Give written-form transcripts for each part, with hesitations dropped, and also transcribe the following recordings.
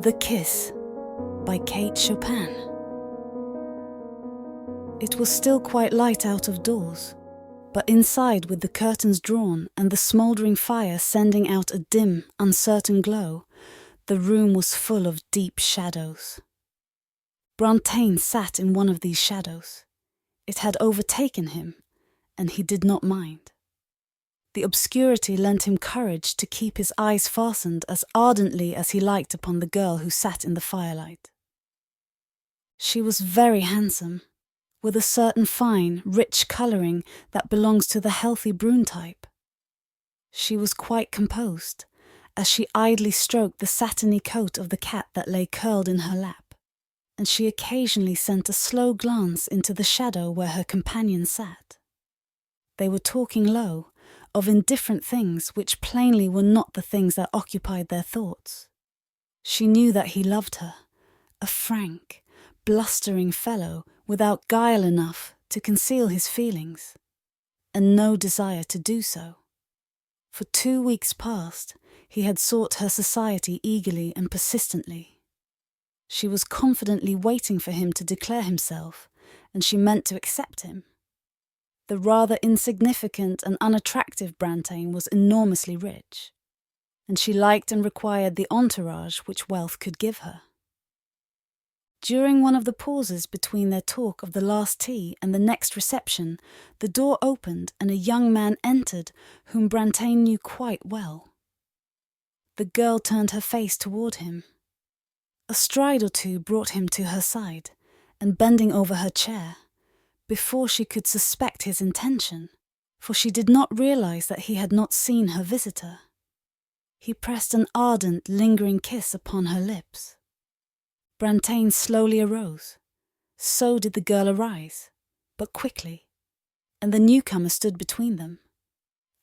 The Kiss by Kate Chopin. It was still quite light out of doors, but inside, with the curtains drawn and the smouldering fire sending out a dim, uncertain glow, the room was full of deep shadows. Brantain sat in one of these shadows. It had overtaken him, and he did not mind. The obscurity lent him courage to keep his eyes fastened as ardently as he liked upon the girl who sat in the firelight. She was very handsome, with a certain fine, rich colouring that belongs to the healthy brune type. She was quite composed, as she idly stroked the satiny coat of the cat that lay curled in her lap, and she occasionally sent a slow glance into the shadow where her companion sat. They were talking low, of indifferent things which plainly were not the things that occupied their thoughts. She knew that he loved her, a frank, blustering fellow without guile enough to conceal his feelings, and no desire to do so. For 2 weeks past, he had sought her society eagerly and persistently. She was confidently waiting for him to declare himself, and she meant to accept him. The rather insignificant and unattractive Brantain was enormously rich, and she liked and required the entourage which wealth could give her. During one of the pauses between their talk of the last tea and the next reception, the door opened and a young man entered whom Brantain knew quite well. The girl turned her face toward him. A stride or two brought him to her side, and bending over her chair, before she could suspect his intention, for she did not realize that he had not seen her visitor, he pressed an ardent, lingering kiss upon her lips. Brantain slowly arose. So did the girl arise, but quickly, and the newcomer stood between them,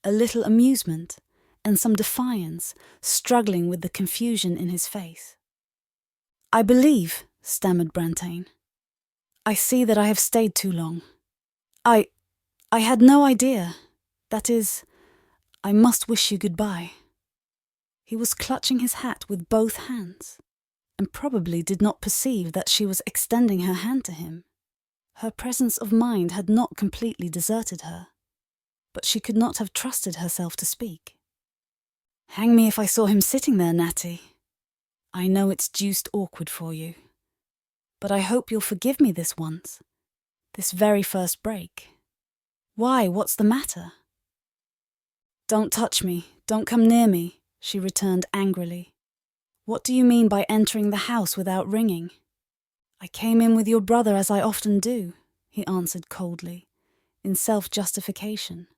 a little amusement and some defiance struggling with the confusion in his face. "I believe," stammered Brantain, "I see that I have stayed too long. I had no idea. That is, I must wish you goodbye." He was clutching his hat with both hands, and probably did not perceive that she was extending her hand to him. Her presence of mind had not completely deserted her, but she could not have trusted herself to speak. "Hang me if I saw him sitting there, Natty. I know it's deuced awkward for you. But I hope you'll forgive me this once, this very first break. Why, what's the matter?" "Don't touch me, don't come near me," she returned angrily. "What do you mean by entering the house without ringing?" "I came in with your brother as I often do," he answered coldly, in self-justification.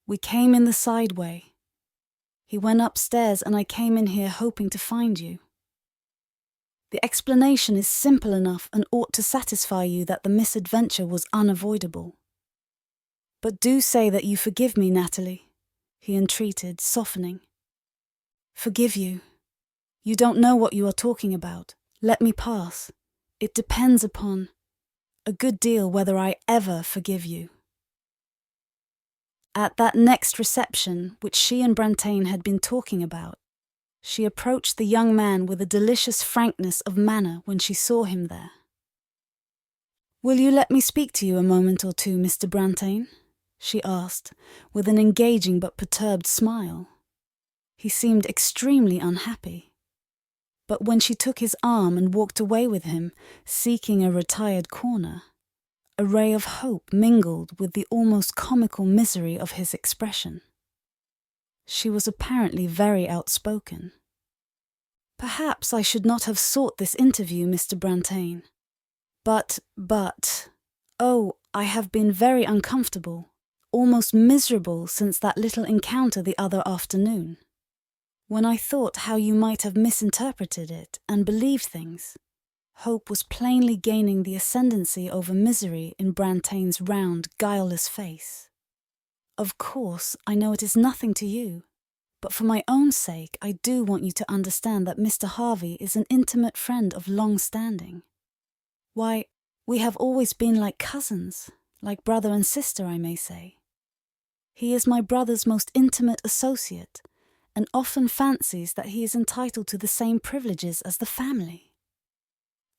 "We came in the side way. He went upstairs and I came in here hoping to find you. The explanation is simple enough and ought to satisfy you that the misadventure was unavoidable. But do say that you forgive me, Natalie," he entreated, softening. "Forgive you? You don't know what you are talking about. Let me pass. It depends upon a good deal whether I ever forgive you." At that next reception, which she and Brantain had been talking about, she approached the young man with a delicious frankness of manner when she saw him there. "Will you let me speak to you a moment or two, Mr. Brantain?" she asked, with an engaging but perturbed smile. He seemed extremely unhappy. But when she took his arm and walked away with him, seeking a retired corner, a ray of hope mingled with the almost comical misery of his expression. She was apparently very outspoken. "Perhaps I should not have sought this interview, Mr. Brantain. But, oh, I have been very uncomfortable, almost miserable since that little encounter the other afternoon, when I thought how you might have misinterpreted it and believed things." Hope was plainly gaining the ascendancy over misery in Brantain's round, guileless face. "Of course, I know it is nothing to you, but for my own sake I do want you to understand that Mr. Harvey is an intimate friend of long standing. Why, we have always been like cousins, like brother and sister, I may say. He is my brother's most intimate associate, and often fancies that he is entitled to the same privileges as the family.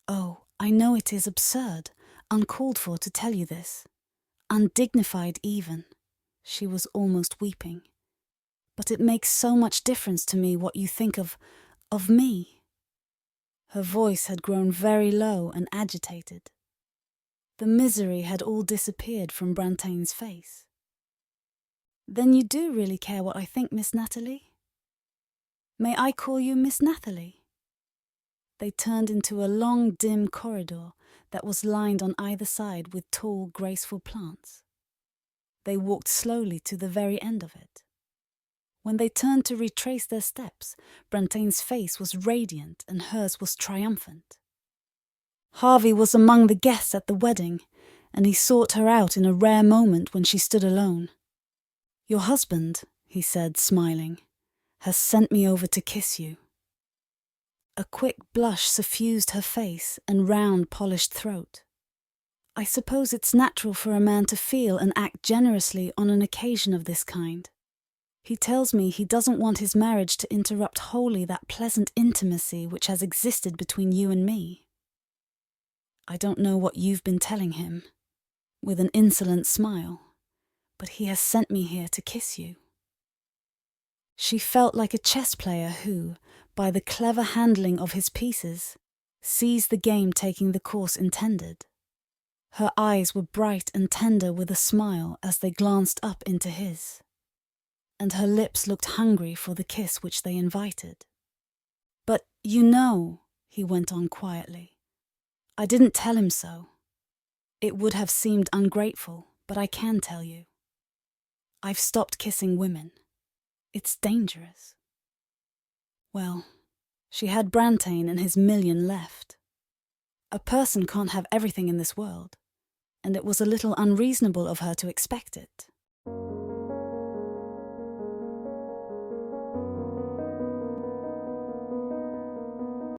Oh, I know it is absurd, uncalled for to tell you this, undignified even. She was almost weeping. But it makes so much difference to me what you think of me. Her voice had grown very low and agitated. The misery had all disappeared from Brantain's face. Then you do really care what I think, Miss Nathalie? May I call you Miss Nathalie? They turned into a long, dim corridor that was lined on either side with tall, graceful plants. They walked slowly to the very end of it. When they turned to retrace their steps, Brantain's face was radiant and hers was triumphant. Harvey was among the guests at the wedding, and he sought her out in a rare moment when she stood alone. "Your husband," he said, smiling, "has sent me over to kiss you." A quick blush suffused her face and round, polished throat. "I suppose it's natural for a man to feel and act generously on an occasion of this kind. He tells me he doesn't want his marriage to interrupt wholly that pleasant intimacy which has existed between you and me. I don't know what you've been telling him," with an insolent smile, "but he has sent me here to kiss you." She felt like a chess player who, by the clever handling of his pieces, sees the game taking the course intended. Her eyes were bright and tender with a smile as they glanced up into his, and her lips looked hungry for the kiss which they invited. "But you know," he went on quietly, "I didn't tell him so. It would have seemed ungrateful, but I can tell you. I've stopped kissing women. It's dangerous." Well, she had Brantain and his million left. A person can't have everything in this world, and it was a little unreasonable of her to expect it.